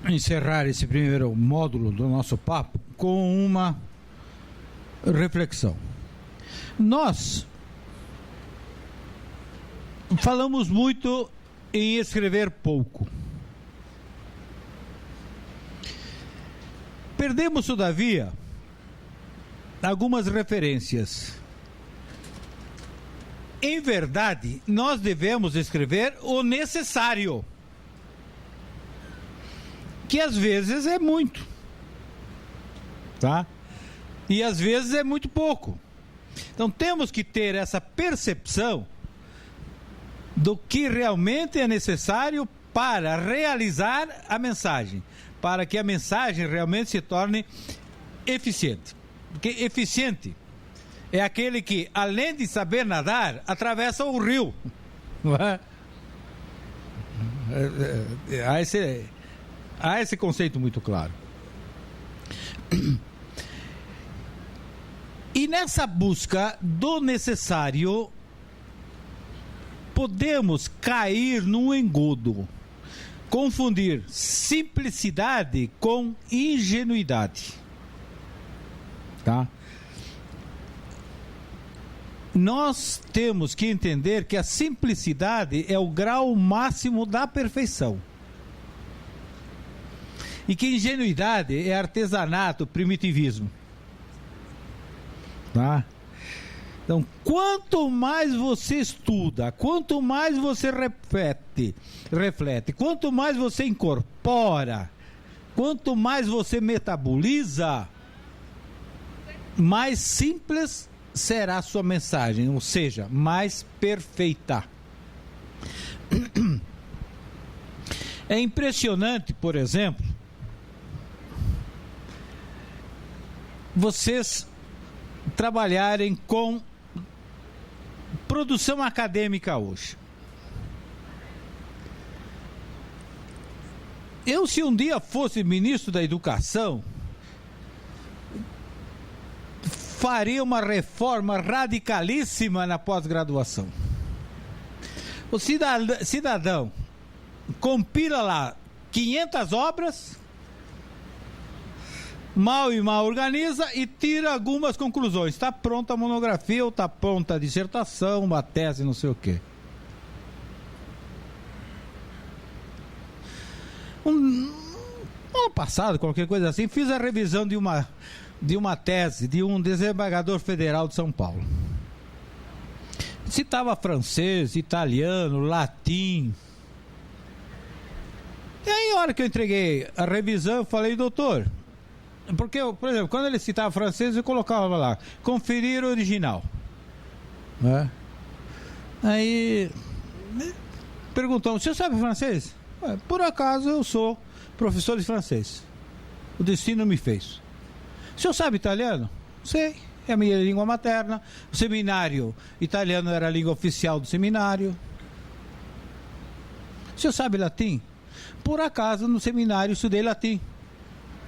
encerrar esse primeiro módulo do nosso papo com uma reflexão. Nós falamos muito em escrever pouco. Perdemos, todavia, algumas referências. Em verdade, nós devemos escrever o necessário, que às vezes é muito, tá? E às vezes é muito pouco. Então temos que ter essa percepção do que realmente é necessário para realizar a mensagem, para que a mensagem realmente se torne eficiente. Porque eficiente é aquele que, além de saber nadar, atravessa o rio. Não é? Há esse conceito muito claro. E nessa busca do necessário, podemos cair num engodo, confundir simplicidade com ingenuidade. Tá? Nós temos que entender que a simplicidade é o grau máximo da perfeição. E que ingenuidade é artesanato, primitivismo. Tá? Então, quanto mais você estuda, quanto mais você reflete, quanto mais você incorpora, quanto mais você metaboliza, mais simples será a sua mensagem, ou seja, mais perfeita. É impressionante, por exemplo, vocês trabalharem com produção acadêmica hoje. Eu, se um dia fosse ministro da Educação, faria uma reforma radicalíssima na pós-graduação. O cidadão compila lá 500 obras, mal organiza e tira algumas conclusões. Está pronta a monografia ou está pronta a dissertação, uma tese, não sei o quê. Ano passado, qualquer coisa assim, fiz a revisão de uma tese de um desembargador federal de São Paulo. Citava francês, italiano, latim. E aí, a hora que eu entreguei a revisão, eu falei, doutor, porque, por exemplo, quando ele citava francês, eu colocava lá, conferir o original. Né? Aí, perguntou, o senhor sabe francês? Por acaso eu sou professor de francês. O destino me fez. O senhor sabe italiano? Sei, é a minha língua materna. O seminário italiano era a língua oficial do seminário. O senhor sabe latim? Por acaso, no seminário, estudei latim.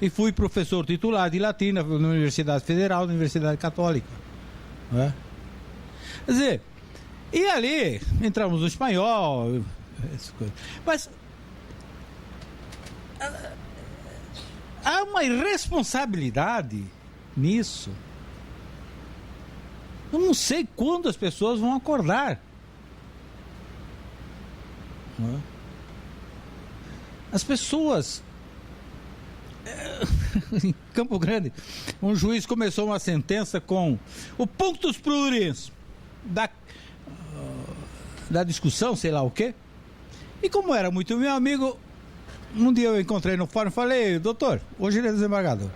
E fui professor titular de latim na Universidade Federal, na Universidade Católica. Né? Quer dizer, e ali entramos no espanhol, mas há uma irresponsabilidade nisso. Eu não sei quando as pessoas vão acordar. As pessoas... Em Campo Grande, um juiz começou uma sentença com o punctus pluris da discussão, sei lá o quê. E como era muito meu amigo, um dia eu encontrei no fórum e falei, doutor, hoje ele é desembargador.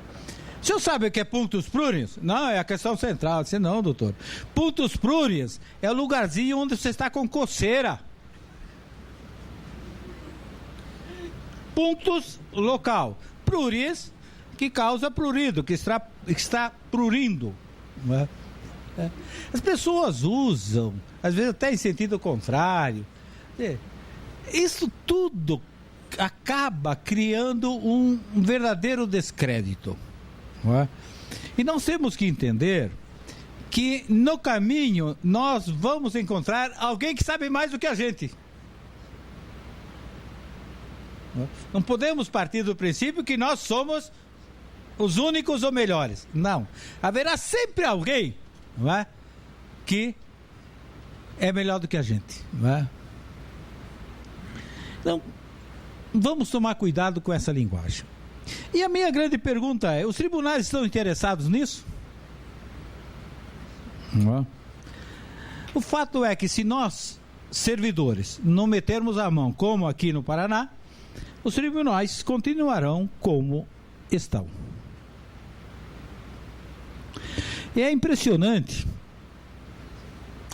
O senhor sabe o que é punctus pluris? Não, é a questão central. Eu disse, não, doutor. Punctus pluris é o lugarzinho onde você está com coceira. Punctus, local. Pluris, que causa prurido, que está prurindo. Né? As pessoas usam, às vezes até em sentido contrário. Isso tudo acaba criando um verdadeiro descrédito. Né? E nós temos que entender que no caminho nós vamos encontrar alguém que sabe mais do que a gente. Não podemos partir do princípio que nós somos os únicos ou melhores. Não. Haverá sempre alguém, não é, que é melhor do que a gente. Não é? Então, vamos tomar cuidado com essa linguagem. E a minha grande pergunta é: os tribunais estão interessados nisso? Não é? O fato é que se nós, servidores, não metermos a mão, como aqui no Paraná, os tribunais continuarão como estão. E é impressionante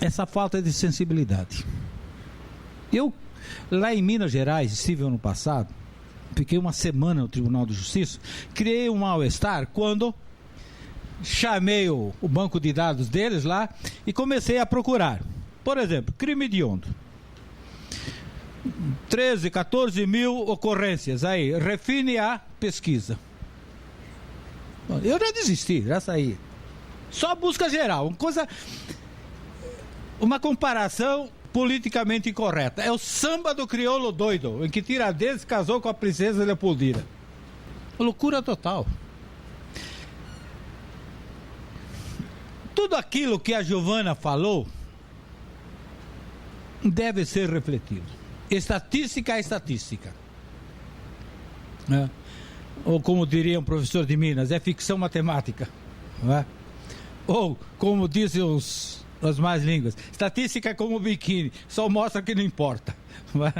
essa falta de sensibilidade. Eu, lá em Minas Gerais, estive ano passado, fiquei uma semana no Tribunal de Justiça, criei um mal-estar quando chamei o banco de dados deles lá e comecei a procurar. Por exemplo, crime hediondo. 13, 14 mil ocorrências. Aí, refine a pesquisa. Eu já desisti, já saí. Só busca geral. Uma comparação politicamente incorreta. É o samba do crioulo doido, em que Tiradentes casou com a princesa Leopoldina. Loucura total. Tudo aquilo que a Giovana falou deve ser refletido. Estatística é estatística. Né? Ou como diria um professor de Minas, é ficção matemática. Né? Ou, como dizem as más línguas, estatística é como biquíni, só mostra que não importa. Né?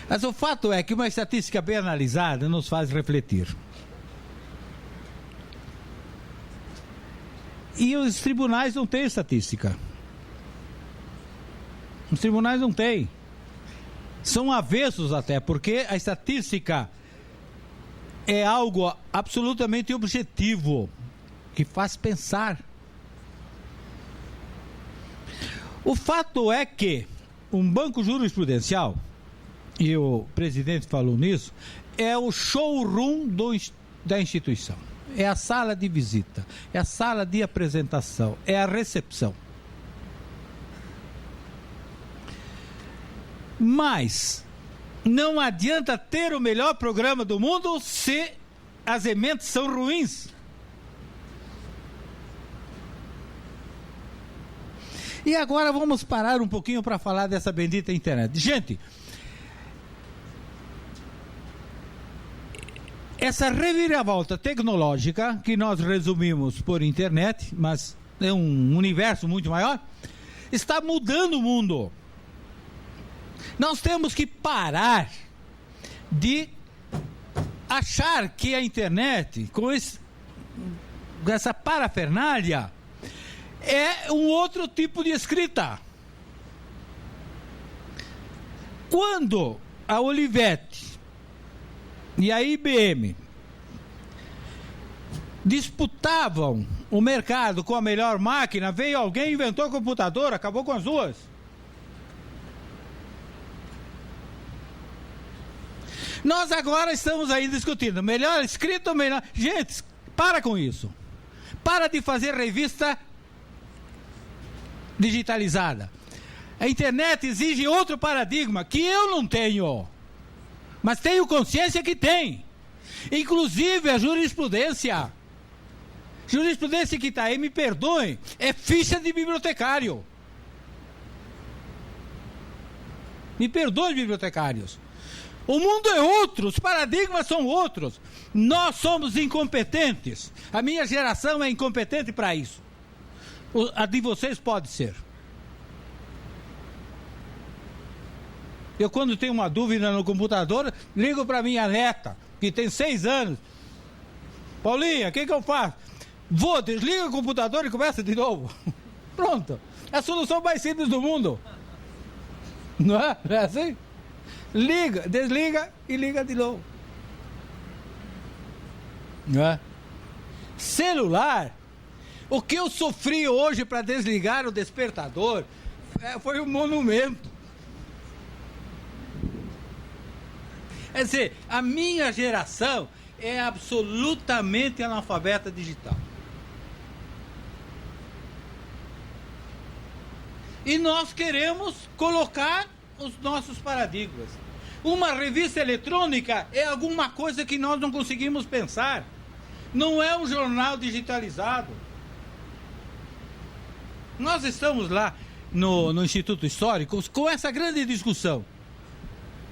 Mas o fato é que uma estatística bem analisada nos faz refletir. E os tribunais não têm estatística. Os tribunais não têm. São avessos até, porque a estatística é algo absolutamente objetivo, que faz pensar. O fato é que um banco jurisprudencial, e o presidente falou nisso, é o showroom da instituição. É a sala de visita, é a sala de apresentação, é a recepção. Mas não adianta ter o melhor programa do mundo se as ementes são ruins. E agora vamos parar um pouquinho para falar dessa bendita internet. Gente, essa reviravolta tecnológica, que nós resumimos por internet, mas é um universo muito maior, está mudando o mundo. Nós temos que parar de achar que a internet, com essa parafernália, é um outro tipo de escrita. Quando a Olivetti e a IBM disputavam o mercado com a melhor máquina, veio alguém, inventou o computador, acabou com as duas. Nós agora estamos aí discutindo melhor escrito ou melhor... Gente, para com isso. Para de fazer revista digitalizada. A internet exige outro paradigma que eu não tenho, mas tenho consciência que tem. Inclusive a jurisprudência que está aí, me perdoem, é ficha de bibliotecário. Me perdoem, bibliotecários. O mundo é outro, os paradigmas são outros. Nós somos incompetentes. A minha geração é incompetente para isso. A de vocês pode ser. Eu, quando tenho uma dúvida no computador, ligo para minha neta, que tem 6 anos. Paulinha, o que eu faço? Desliga o computador e começa de novo. Pronto. É a solução mais simples do mundo. Não é? Não é assim? Liga, desliga e liga de novo. Não é? Celular. O que eu sofri hoje para desligar o despertador foi um monumento. Quer dizer, a minha geração é absolutamente analfabeta digital. E nós queremos colocar os nossos paradigmas. Uma revista eletrônica é alguma coisa que nós não conseguimos pensar. Não é um jornal digitalizado. Nós estamos lá no Instituto Histórico com essa grande discussão.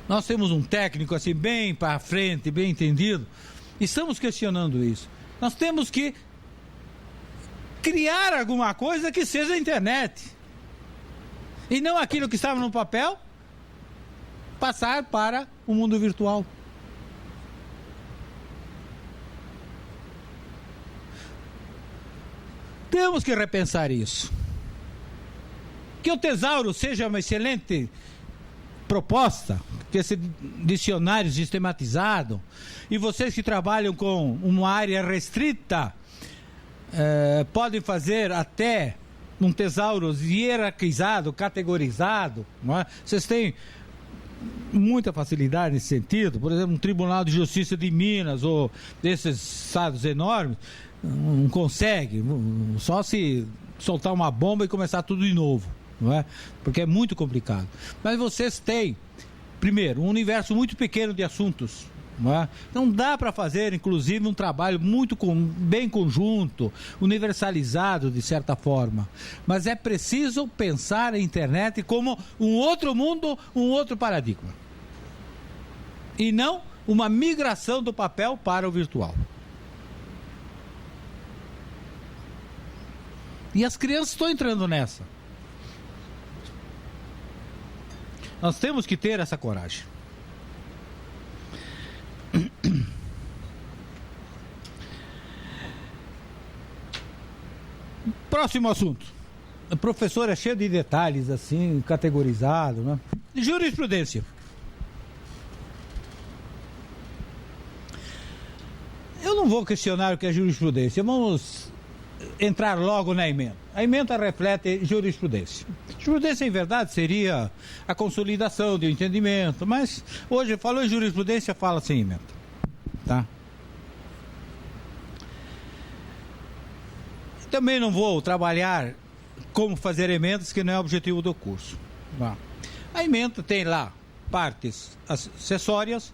Nós temos um técnico assim bem para frente, bem entendido. Estamos questionando isso. Nós temos que criar alguma coisa que seja a internet. E não aquilo que estava no papel, passar para o mundo virtual. Temos que repensar isso. Que o Tesouro seja uma excelente proposta, que esse dicionário sistematizado, e vocês que trabalham com uma área restrita, podem fazer até um tesouro hierarquizado, categorizado, não é? Vocês têm muita facilidade nesse sentido. Por exemplo, um Tribunal de Justiça de Minas ou desses estados enormes não consegue, só se soltar uma bomba e começar tudo de novo, não é? Porque é muito complicado. Mas vocês têm, primeiro, um universo muito pequeno de assuntos, não é? Não dá para fazer, inclusive, um trabalho muito bem conjunto, universalizado de certa forma. Mas é preciso pensar a internet como um outro mundo, um outro paradigma. E não uma migração do papel para o virtual. E as crianças estão entrando nessa. Nós temos que ter essa coragem. Próximo assunto. O professor é cheio de detalhes, assim, categorizado, né? Jurisprudência. Eu não vou questionar o que é jurisprudência. Vamos entrar logo na emenda. A emenda reflete jurisprudência. Jurisprudência, em verdade, seria a consolidação do entendimento, mas hoje, falou em jurisprudência, fala-se em emenda. Tá? Também não vou trabalhar como fazer emendas, que não é o objetivo do curso. Tá? A emenda tem lá partes acessórias,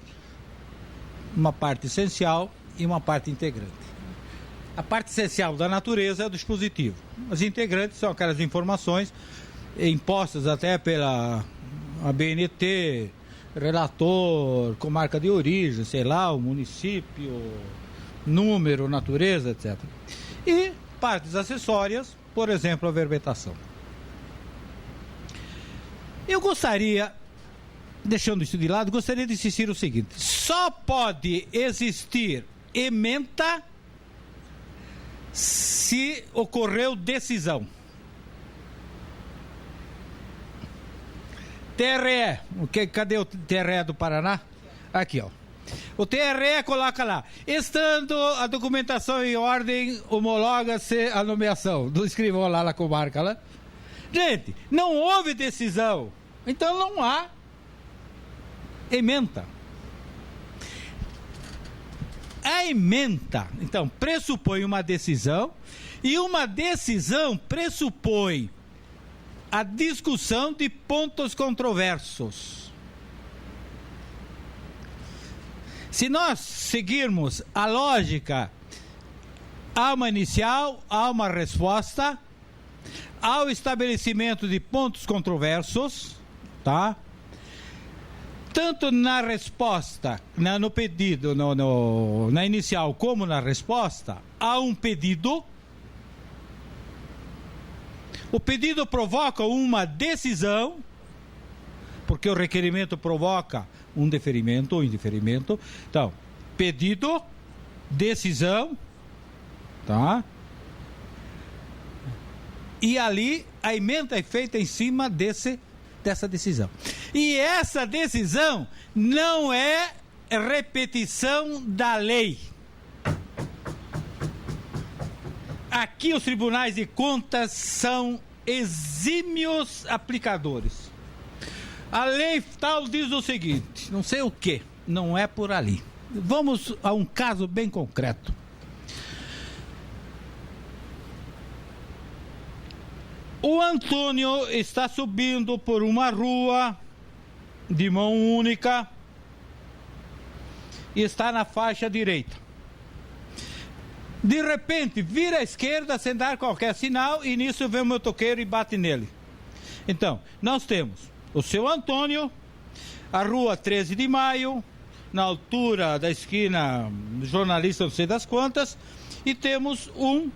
uma parte essencial e uma parte integrante. A parte essencial da natureza é o dispositivo. As integrantes são aquelas informações impostas até pela ABNT, relator, comarca de origem, sei lá, o município, número, natureza, etc. E partes acessórias, por exemplo, a verbetação. Eu gostaria, deixando isso de lado, gostaria de insistir o seguinte: só pode existir ementa se ocorreu decisão. TRE, cadê o TRE do Paraná? Aqui, ó. O TRE coloca lá: estando a documentação em ordem, homologa-se a nomeação do escrivão lá na comarca. Lá. Gente, não houve decisão, então não há ementa. A ementa, então, pressupõe uma decisão, e uma decisão pressupõe a discussão de pontos controversos. Se nós seguirmos a lógica, há uma inicial, há uma resposta, há o estabelecimento de pontos controversos, tá? Tanto na resposta, no pedido, na inicial, como na resposta, há um pedido. O pedido provoca uma decisão, porque o requerimento provoca um deferimento ou indeferimento. Então, pedido, decisão, tá? E ali a emenda é feita em cima dessa decisão. E essa decisão não é repetição da lei. Aqui os tribunais de contas são exímios aplicadores. A lei tal diz o seguinte, não sei o que, não é por ali. Vamos a um caso bem concreto. O Antônio está subindo por uma rua de mão única, e está na faixa direita. De repente, vira à esquerda sem dar qualquer sinal, e nisso vem o motoqueiro e bate nele. Então, nós temos o seu Antônio, a rua 13 de Maio, na altura da esquina jornalista não sei das quantas, e temos um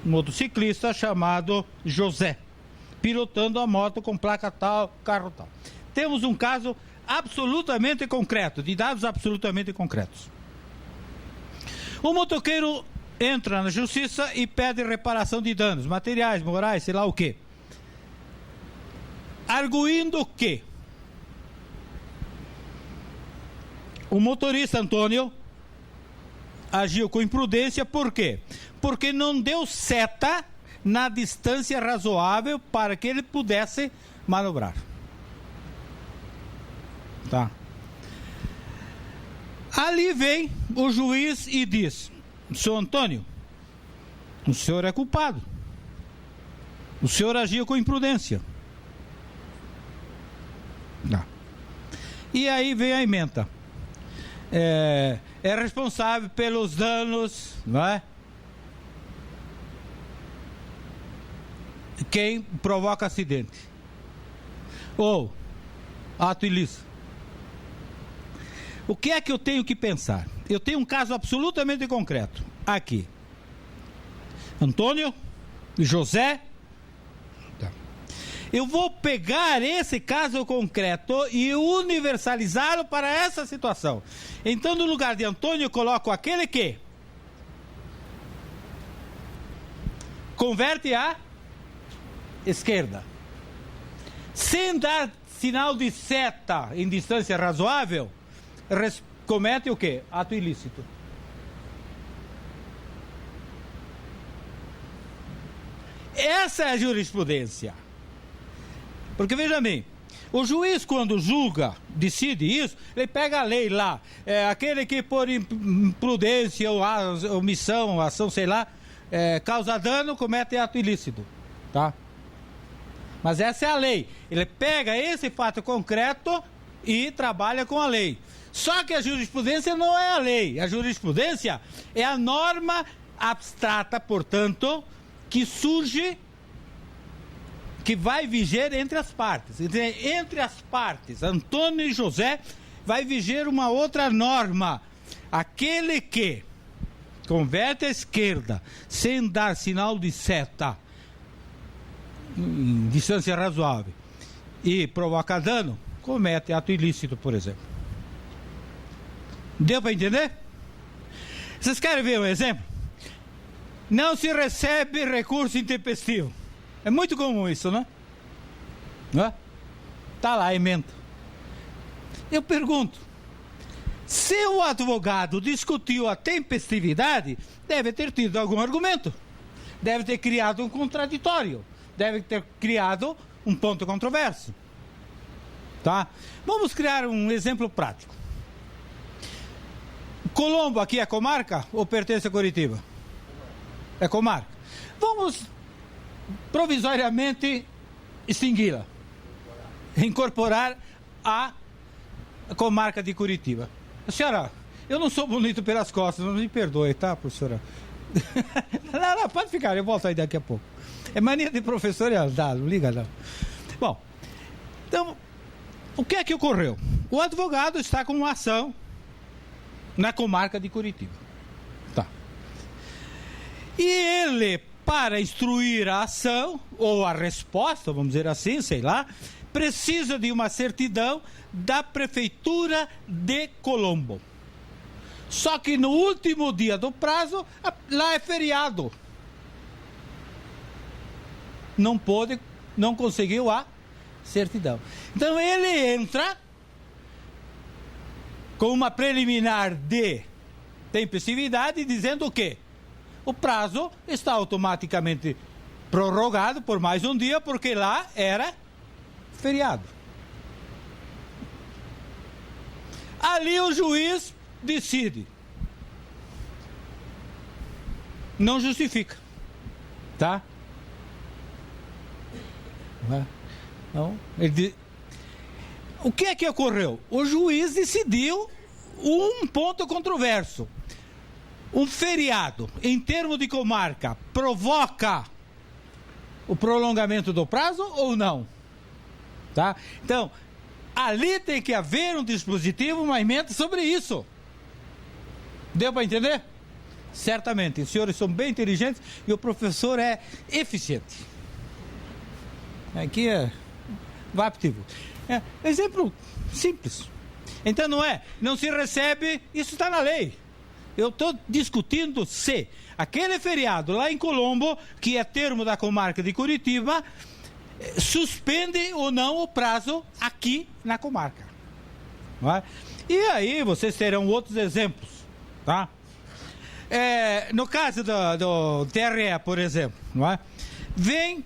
motociclista chamado José, pilotando a moto com placa tal, carro tal. Temos um caso absolutamente concreto, de dados absolutamente concretos. O motoqueiro entra na justiça e pede reparação de danos materiais, morais, sei lá o quê. Arguindo que o motorista Antônio agiu com imprudência, por quê? Porque não deu seta na distância razoável para que ele pudesse manobrar. Tá. Ali vem o juiz e diz: senhor Antônio, o senhor é culpado. O senhor agiu com imprudência. Tá. E aí vem a ementa. É responsável pelos danos, não é? Quem provoca acidente ou ato ilícito. O que é que eu tenho que pensar? Eu tenho um caso absolutamente concreto aqui. Antônio, José. Eu vou pegar esse caso concreto e universalizá-lo para essa situação. Então, no lugar de Antônio, eu coloco aquele que converte à esquerda, sem dar sinal de seta em distância razoável, comete o quê? Ato ilícito. Essa é a jurisprudência. Porque veja bem, o juiz quando julga, decide isso, ele pega a lei lá, aquele que por imprudência ou omissão, ação, sei lá, causa dano, comete ato ilícito, tá? Mas essa é a lei. Ele pega esse fato concreto e trabalha com a lei. Só que a jurisprudência não é a lei. A jurisprudência é a norma abstrata, portanto, que surge, que vai viger entre as partes. Entre as partes, Antônio e José, vai viger uma outra norma. Aquele que converte à esquerda sem dar sinal de seta em distância razoável e provoca dano, comete ato ilícito, por exemplo. Deu para entender? Vocês querem ver um exemplo? Não se recebe recurso intempestivo. É muito comum isso, né? Está lá a emenda. Eu pergunto, se o advogado discutiu a tempestividade, deve ter tido algum argumento, deve ter criado um contraditório, deve ter criado um ponto controverso. Tá? Vamos criar um exemplo prático. Colombo aqui é comarca ou pertence a Curitiba? É comarca. Vamos provisoriamente extingui-la, incorporar a comarca de Curitiba. Senhora, eu não sou bonito pelas costas, não me perdoe, tá, professora? Não, pode ficar, eu volto aí daqui a pouco. É mania de professor e andar, não liga não. Bom, então, o que é que ocorreu? O advogado está com uma ação na comarca de Curitiba. Tá. E ele, para instruir a ação, ou a resposta, vamos dizer assim, sei lá, precisa de uma certidão da Prefeitura de Colombo. Só que no último dia do prazo, lá é feriado. Não conseguiu a certidão. Então ele entra com uma preliminar de tempestividade, dizendo o quê? O prazo está automaticamente prorrogado por mais um dia, porque lá era feriado. Ali o juiz decide. Não justifica. Tá? Então, o que é que ocorreu? O juiz decidiu um ponto controverso. Um feriado, em termos de comarca, provoca o prolongamento do prazo ou não? Tá? Então, ali tem que haver um dispositivo, uma emenda sobre isso. Deu para entender? Certamente. Os senhores são bem inteligentes e o professor é eficiente. Aqui é VaptVu. Exemplo simples. Então não se recebe, isso está na lei. Eu estou discutindo se aquele feriado lá em Colombo, que é termo da comarca de Curitiba, suspende ou não o prazo aqui na comarca. Não é? E aí vocês terão outros exemplos, tá? No caso do TRE, por exemplo, não é? Vem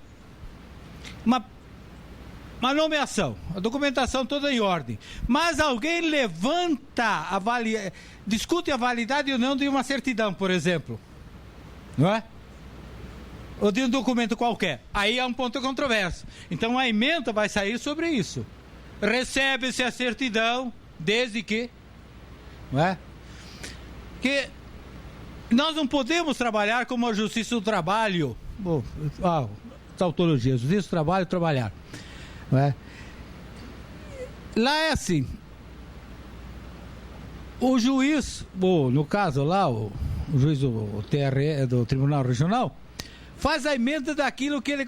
uma nomeação, a documentação toda em ordem, mas alguém levanta, discute a validade ou não de uma certidão, por exemplo, não é? Ou de um documento qualquer. Aí é um ponto controverso. Então a emenda vai sair sobre isso. Recebe-se a certidão, desde que, não é? Que nós não podemos trabalhar como a Justiça do Trabalho, tautologia, Justiça do Trabalho, trabalhar. Não é? Lá é assim, o juiz, no caso lá, o juiz do TRE, do Tribunal Regional, faz a emenda daquilo que ele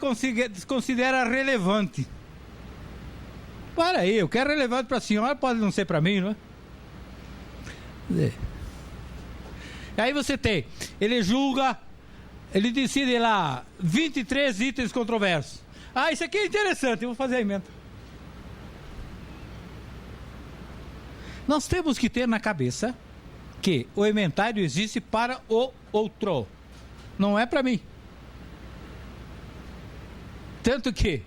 considera relevante. Para aí, o que é relevante para a senhora pode não ser para mim, não é? Aí você tem, ele julga, ele decide lá 23 itens controversos. Isso aqui é interessante, eu vou fazer a emenda. Nós temos que ter na cabeça que o emendário existe para o outro, não é para mim. Tanto que,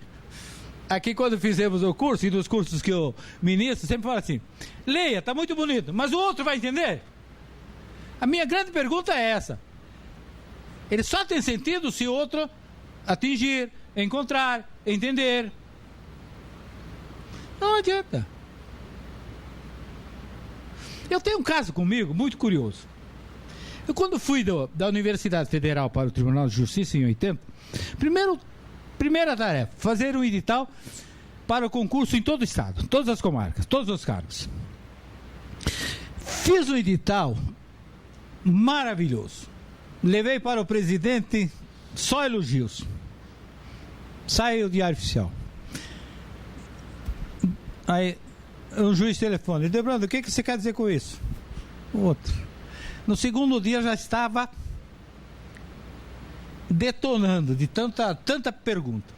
aqui quando fizemos o curso, e nos cursos que o ministro sempre fala assim, leia, está muito bonito, mas o outro vai entender? A minha grande pergunta é essa. Ele só tem sentido se o outro atingir, encontrar, entender. Não adianta. Eu tenho um caso comigo muito curioso. Eu, quando fui da Universidade Federal para o Tribunal de Justiça em 80, primeira tarefa, fazer um edital para o concurso em todo o estado, todas as comarcas, todos os cargos. Fiz um edital maravilhoso. Levei para o presidente só elogios. Saiu o Diário Oficial. Aí o juiz telefone, Debrando, o que você quer dizer com isso? O outro. No segundo dia já estava detonando de tanta pergunta.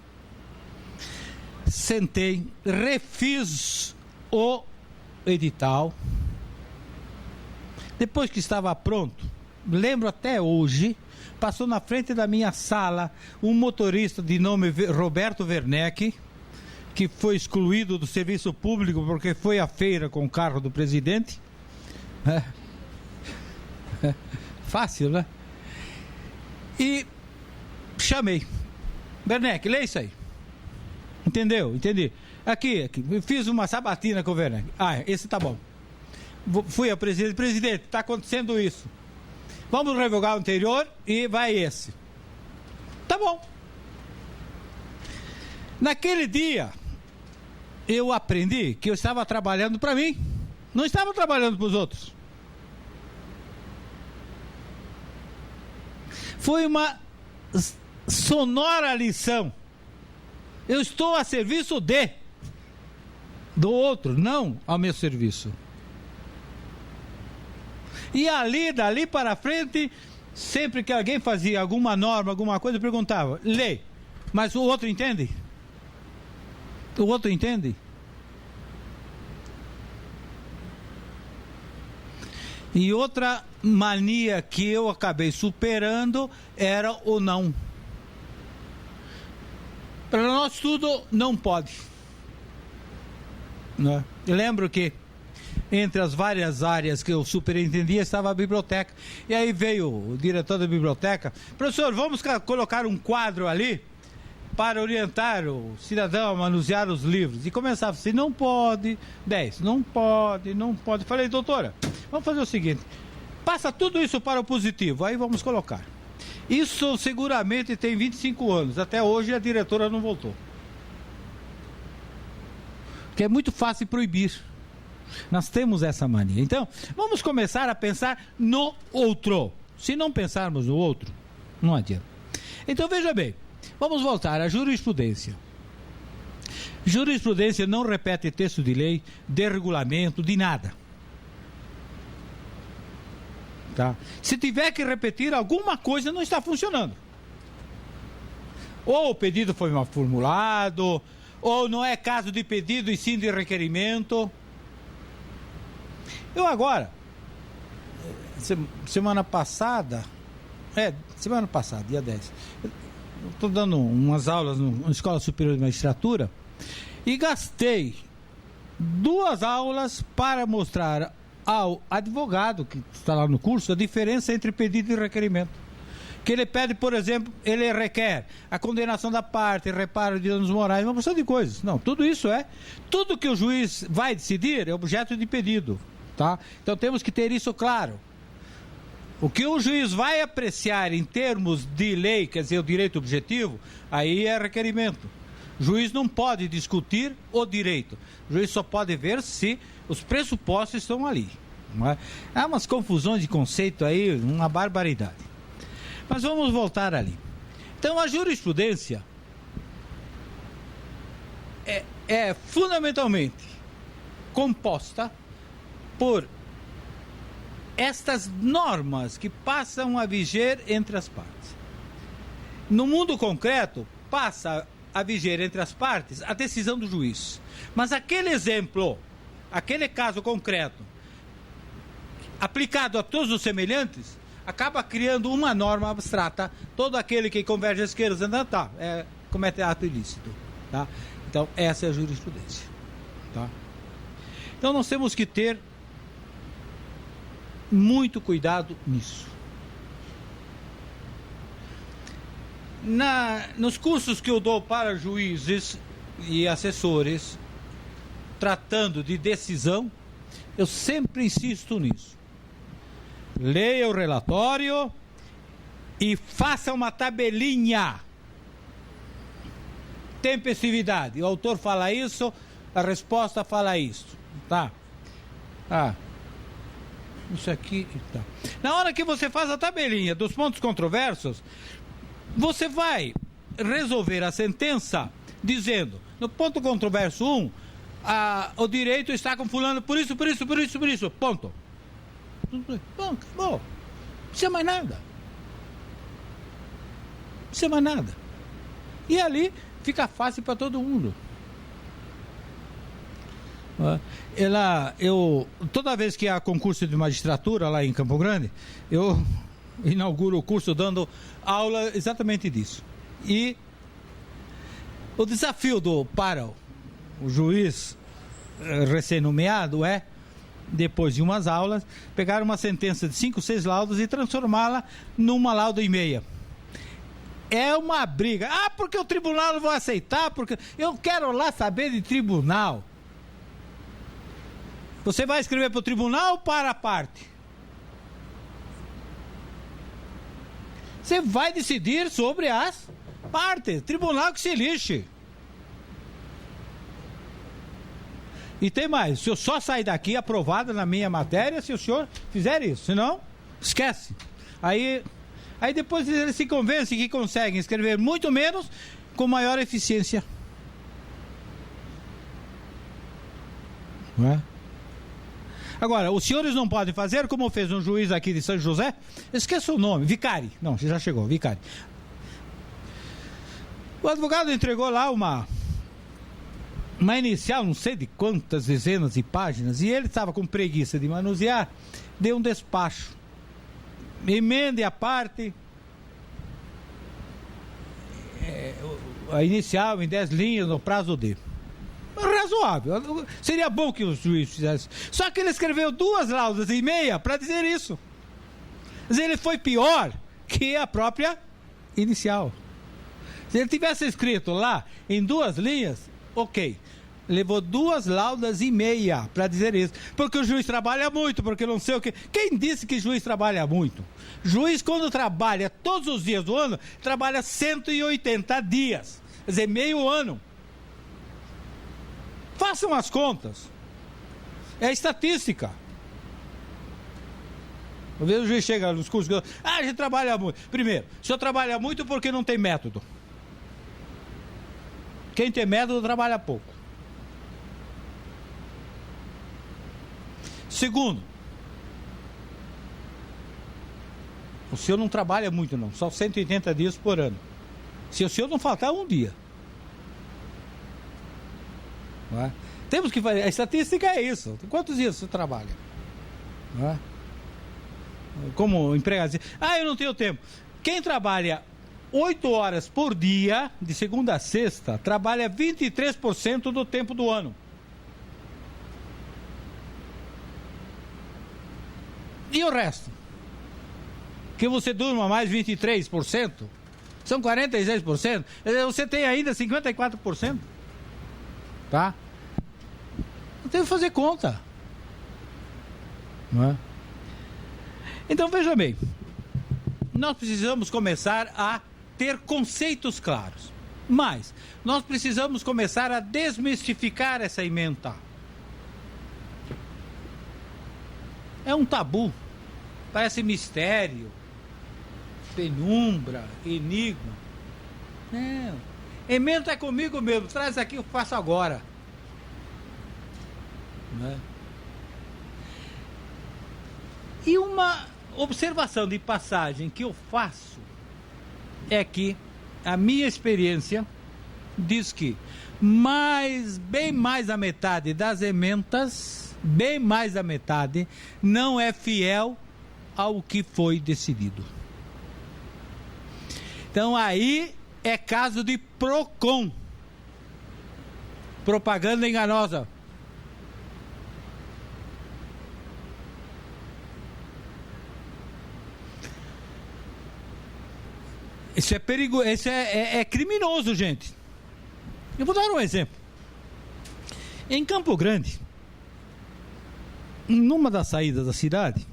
Sentei, refiz o edital. Depois que estava pronto, lembro até hoje, passou na frente da minha sala um motorista de nome Roberto Werneck, que foi excluído do serviço público porque foi à feira com o carro do presidente. Fácil, né? E chamei. Werneck, lê isso aí. Entendeu? Entendi. Aqui, fiz uma sabatina com o Werneck. Esse tá bom. Fui ao presidente, está acontecendo isso. Vamos revogar o anterior e vai esse. Tá bom. Naquele dia, eu aprendi que eu estava trabalhando para mim, não estava trabalhando para os outros. Foi uma sonora lição. Eu estou a serviço do outro, não ao meu serviço. E dali para frente, sempre que alguém fazia alguma norma, alguma coisa, eu perguntava, lê, mas o outro entende? O outro entende? E outra mania que eu acabei superando era o não. Para nós tudo não pode. Né? Eu lembro que entre as várias áreas que eu superintendia estava a biblioteca. E aí veio o diretor da biblioteca, professor, vamos colocar um quadro ali para orientar o cidadão a manusear os livros. E começava assim, não pode, 10, não pode, não pode. Falei, doutora, vamos fazer o seguinte, passa tudo isso para o positivo, aí vamos colocar. Isso seguramente tem 25 anos, até hoje a diretora não voltou. Porque é muito fácil proibir. Nós temos essa mania. Então, vamos começar a pensar no outro. Se não pensarmos no outro, não adianta. Então, veja bem, vamos voltar à jurisprudência. Jurisprudência não repete texto de lei, de regulamento, de nada. Tá? Se tiver que repetir, alguma coisa não está funcionando. Ou o pedido foi mal formulado, ou não é caso de pedido e sim de requerimento. Eu agora, semana passada, dia 10, estou dando umas aulas na Escola Superior de Magistratura e gastei 2 aulas para mostrar ao advogado que está lá no curso a diferença entre pedido e requerimento. Que ele pede, por exemplo, ele requer a condenação da parte, reparo de danos morais, uma porção de coisas. Não, tudo isso tudo que o juiz vai decidir é objeto de pedido, tá? Então temos que ter isso claro. O que o juiz vai apreciar em termos de lei, quer dizer, o direito objetivo, aí é requerimento. O juiz não pode discutir o direito. O juiz só pode ver se os pressupostos estão ali. Não é? Há umas confusões de conceito aí, uma barbaridade. Mas vamos voltar ali. Então, a jurisprudência é fundamentalmente composta por estas normas que passam a viger entre as partes. No mundo concreto, passa a viger entre as partes a decisão do juiz. Mas aquele exemplo, aquele caso concreto, aplicado a todos os semelhantes, acaba criando uma norma abstrata. Todo aquele que converge à esquerda comete ato ilícito. Tá? Então, essa é a jurisprudência. Tá? Então, nós temos que ter muito cuidado nisso. Nos cursos que eu dou para juízes e assessores, tratando de decisão, eu sempre insisto nisso. Leia o relatório e faça uma tabelinha. Tempestividade. O autor fala isso, a resposta fala isso. Tá? Isso aqui. Tá. Na hora que você faz a tabelinha dos pontos controversos, você vai resolver a sentença dizendo, no ponto controverso 1, o direito está com fulano por isso, ponto. Bom, acabou. Não precisa mais nada. E ali fica fácil para todo mundo. Toda vez que há concurso de magistratura lá em Campo Grande, eu inauguro o curso dando aula exatamente disso. E o desafio para o juiz recém-nomeado depois de umas aulas, pegar uma sentença de 5, 6 laudos e transformá-la numa lauda e meia. É uma briga. Porque o tribunal não vai aceitar, porque eu quero lá saber de tribunal. Você vai escrever para o tribunal ou para a parte? Você vai decidir sobre as partes. Tribunal que se lixe. E tem mais, se eu só sair daqui aprovado na minha matéria, se o senhor fizer isso, senão, esquece. Aí depois eles se convencem que conseguem escrever muito menos com maior eficiência. Não é? Agora, os senhores não podem fazer como fez um juiz aqui de São José, esqueça o nome, Vicari. Não, já chegou, Vicari. O advogado entregou lá uma inicial, não sei de quantas dezenas de páginas, e ele estava com preguiça de manusear, deu um despacho. Emende a parte, a inicial em 10 linhas no prazo de. Razoável. Seria bom que o juiz fizesse. Só que ele escreveu 2 laudas e meia para dizer isso. Mas ele foi pior que a própria inicial. Se ele tivesse escrito lá em 2 linhas, ok. Levou 2 laudas e meia para dizer isso. Porque o juiz trabalha muito, porque não sei o que. Quem disse que juiz trabalha muito? Juiz, quando trabalha todos os dias do ano, trabalha 180 dias. Quer dizer, meio ano. Façam as contas. É estatística. Às vezes o juiz chega nos cursos e a gente trabalha muito. Primeiro, o senhor trabalha muito porque não tem método. Quem tem método trabalha pouco. Segundo, o senhor não trabalha muito não, só 180 dias por ano. Se o senhor não faltar um dia. Não é? Temos que fazer, a estatística é isso. Quantos dias você trabalha? Não é? Como empregado. Eu não tenho tempo. Quem trabalha 8 horas por dia, de segunda a sexta, trabalha 23% do tempo do ano. E o resto? Que você durma mais 23%? São 46%? Você tem ainda 54%? Tá? Não tem que fazer conta. Não é? Então veja bem, nós precisamos começar a ter conceitos claros, mas nós precisamos começar a desmistificar essa ementa. É um tabu, parece mistério, penumbra, enigma. Não, ementa é comigo mesmo, traz aqui, eu faço agora. Não é? E uma observação de passagem que eu faço é que a minha experiência diz que bem mais da metade das ementas, bem mais da metade, não é fiel ao que foi decidido. Então aí é caso de PROCON, propaganda enganosa. Isso é perigoso, isso é criminoso, gente. Eu vou dar um exemplo. Em Campo Grande, numa das saídas da cidade,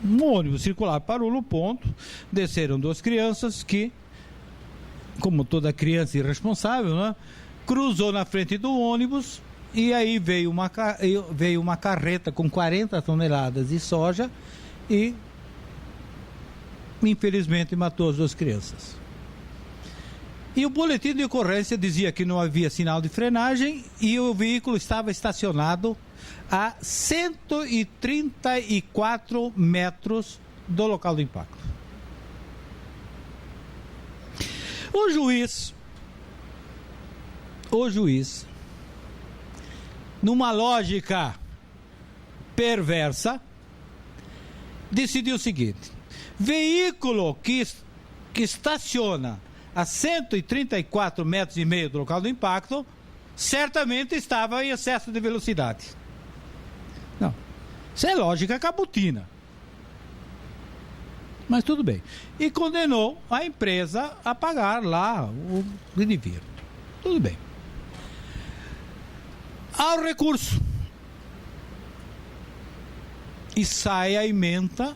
um ônibus circular parou no ponto, desceram 2 crianças que, como toda criança irresponsável, né, cruzou na frente do ônibus e aí veio uma carreta com 40 toneladas de soja e infelizmente matou as 2 crianças. E o boletim de ocorrência dizia que não havia sinal de frenagem e o veículo estava estacionado a 134 metros do local do impacto. O juiz, numa lógica perversa, decidiu o seguinte: veículo que estaciona a 134 metros e meio do local do impacto, certamente estava em excesso de velocidade. Não, isso é lógica cabotina. Mas tudo bem. E condenou a empresa a pagar lá o que devia. Tudo bem. Há o recurso. E sai a ementa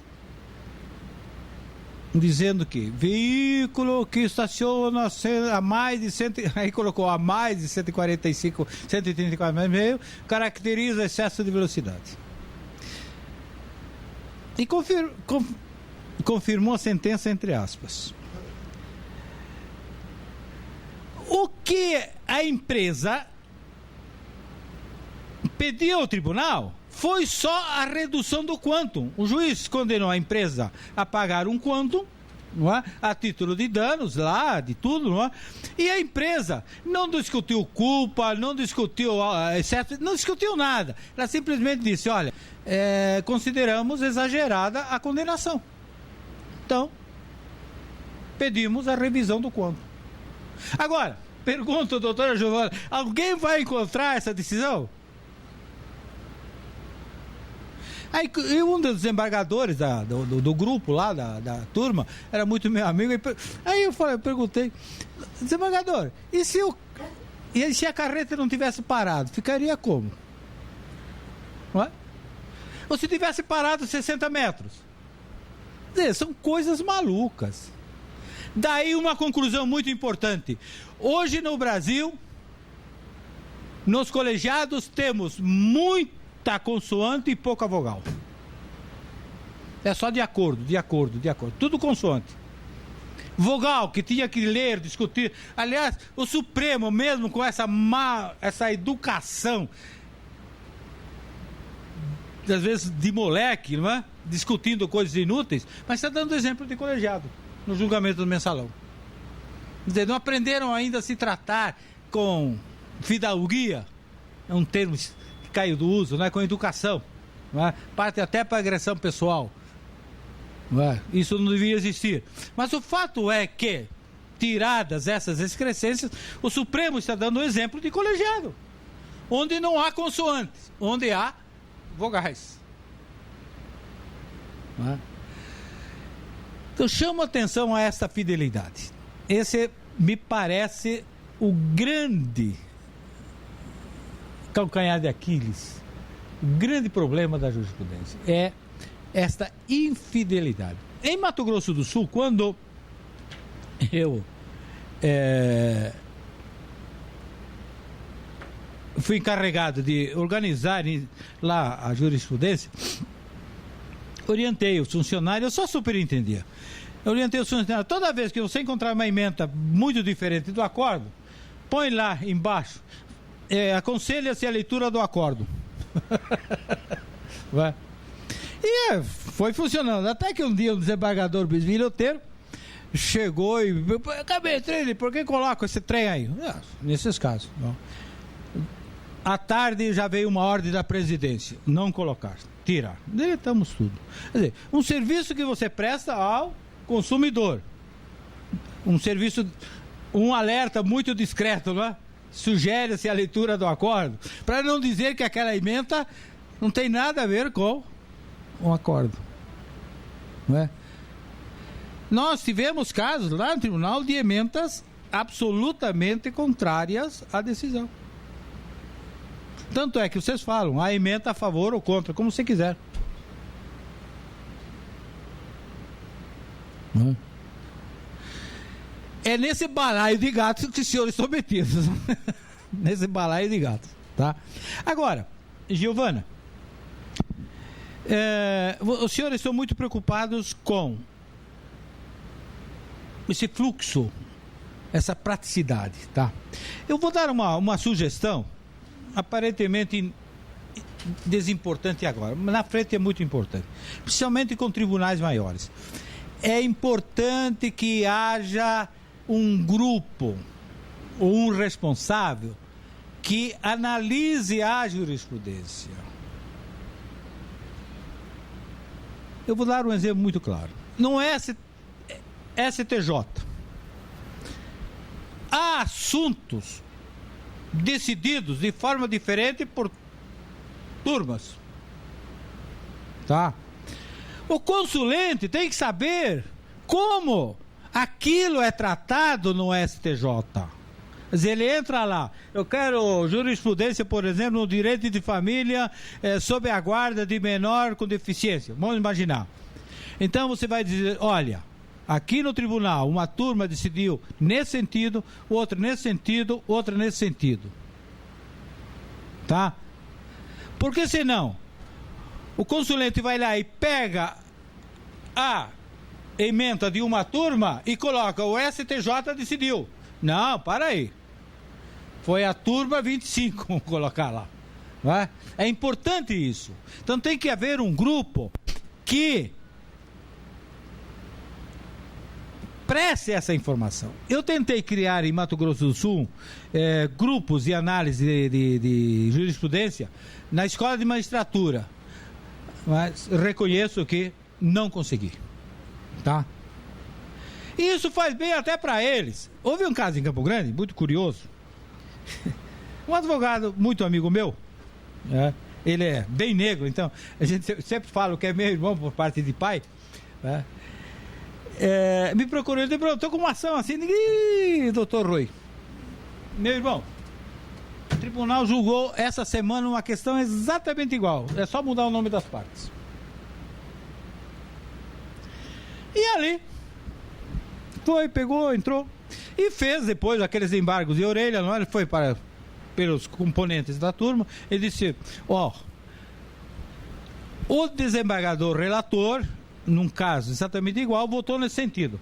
dizendo que veículo que estaciona a mais de 100, aí colocou a mais de 145, 134 metros e meio, caracteriza excesso de velocidade. E confirmou a sentença entre aspas. O que a empresa pediu ao tribunal foi só a redução do quantum. O juiz condenou a empresa a pagar um quantum, não é? A título de danos lá, de tudo, não é? E a empresa não discutiu culpa, não discutiu excesso, não discutiu nada. Ela simplesmente disse, olha, consideramos exagerada a condenação. Então, pedimos a revisão do quantum. Agora, pergunta, doutora Giovana, alguém vai encontrar essa decisão? Aí e um dos desembargadores do grupo lá, da turma, era muito meu amigo. Aí eu perguntei, desembargador, e se a carreta não tivesse parado, ficaria como? Não é? Ou se tivesse parado 60 metros? Quer dizer, são coisas malucas. Daí uma conclusão muito importante. Hoje no Brasil, nos colegiados temos muita consoante e pouca vogal. É só de acordo. Tudo consoante. Vogal, que tinha que ler, discutir. Aliás, o Supremo, mesmo com essa educação, às vezes de moleque, não é? Discutindo coisas inúteis, mas está dando exemplo de colegiado no julgamento do mensalão. Quer dizer, não aprenderam ainda a se tratar com fidalguia, é um termo que caiu do uso, né? Com educação, não é? Parte até para agressão pessoal, não é? Isso não devia existir. Mas o fato é que, tiradas essas excrescências, o Supremo está dando exemplo de colegiado, onde não há consoantes, onde há vogais. Não é? Então chamo atenção a esta fidelidade. Esse me parece o grande calcanhar de Aquiles, o grande problema da jurisprudência, é esta infidelidade. Em Mato Grosso do Sul, quando eu fui encarregado de organizar lá a jurisprudência, orientei os funcionários, eu só superintendia. Eu orientei os funcionários, toda vez que você encontrar uma ementa muito diferente do acordo, põe lá embaixo, aconselha-se a leitura do acordo. Vai. E foi funcionando, até que um dia o desembargador bisbilhoteiro chegou e acabei trem, por que coloco esse trem aí? Nesses casos. Não. À tarde já veio uma ordem da presidência, não colocar, tirar. Deletamos tudo. Quer dizer, um serviço que você presta ao consumidor, um alerta muito discreto, não é? Sugere-se a leitura do acordo, para não dizer que aquela ementa não tem nada a ver com o acordo, não é? Nós tivemos casos lá no tribunal de ementas absolutamente contrárias à decisão. Tanto é que vocês falam, a ementa a favor ou contra, como você quiser. É nesse balaio de gatos que os senhores estão metidos. Nesse balaio de gatos, tá? Agora, Giovana, os senhores estão muito preocupados com esse fluxo, essa praticidade, tá? Eu vou dar uma sugestão, aparentemente desimportante agora, mas na frente é muito importante, principalmente com tribunais maiores. É importante que haja um grupo ou um responsável que analise a jurisprudência. Eu vou dar um exemplo muito claro. Não é STJ. Há assuntos decididos de forma diferente por turmas, tá? O consulente tem que saber como aquilo é tratado no STJ. Quer dizer, ele entra lá, eu quero jurisprudência, por exemplo, no direito de família sob a guarda de menor com deficiência. Vamos imaginar. Então você vai dizer, olha, aqui no tribunal uma turma decidiu nesse sentido, outra nesse sentido, outra nesse sentido. Tá? Porque senão o consulente vai lá e pega a ementa de uma turma e coloca o STJ decidiu. Não, para aí. Foi a turma 25, vamos colocar lá. Não é? É importante isso. Então tem que haver um grupo que preste essa informação. Eu tentei criar em Mato Grosso do Sul grupos de análise de jurisprudência na escola de magistratura, mas reconheço que não consegui, tá? E isso faz bem até para eles. Houve um caso em Campo Grande, muito curioso. Um advogado muito amigo meu, ele é bem negro, então a gente sempre fala que é meu irmão por parte de pai, né? Me procurou, ele falou, estou com uma ação assim, doutor Rui, meu irmão, o tribunal julgou essa semana uma questão exatamente igual, é só mudar o nome das partes. E ali foi, pegou, entrou e fez depois aqueles embargos de orelha, não é? Ele foi pelos componentes da turma, ele disse, o desembargador relator, num caso exatamente igual, votou nesse sentido.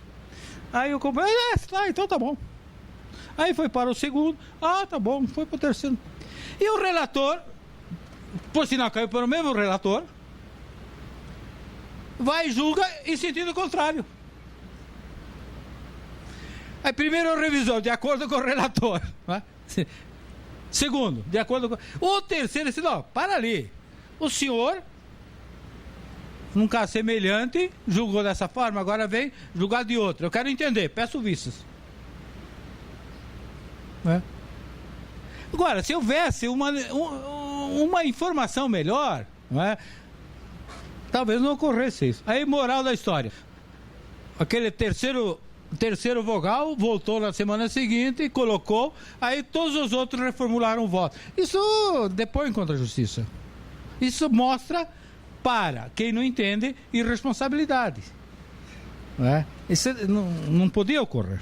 Aí o companheiro, então tá bom. Aí foi para o segundo, tá bom, foi para o terceiro. E o relator, por sinal caiu para o mesmo relator, vai e julga em sentido contrário. Aí primeiro o revisor, de acordo com o relator, né? Segundo, de acordo com... O terceiro disse, não, para ali. O senhor, num caso semelhante, julgou dessa forma, agora vem julgar de outra. Eu quero entender, peço vistas. Né? Agora, se houvesse uma informação melhor, não é? Talvez não ocorresse isso. Aí, moral da história. Aquele terceiro vogal voltou na semana seguinte e colocou, aí todos os outros reformularam o voto. Isso depõe contra a justiça. Isso mostra, para quem não entende, irresponsabilidade. Não é? Isso não podia ocorrer.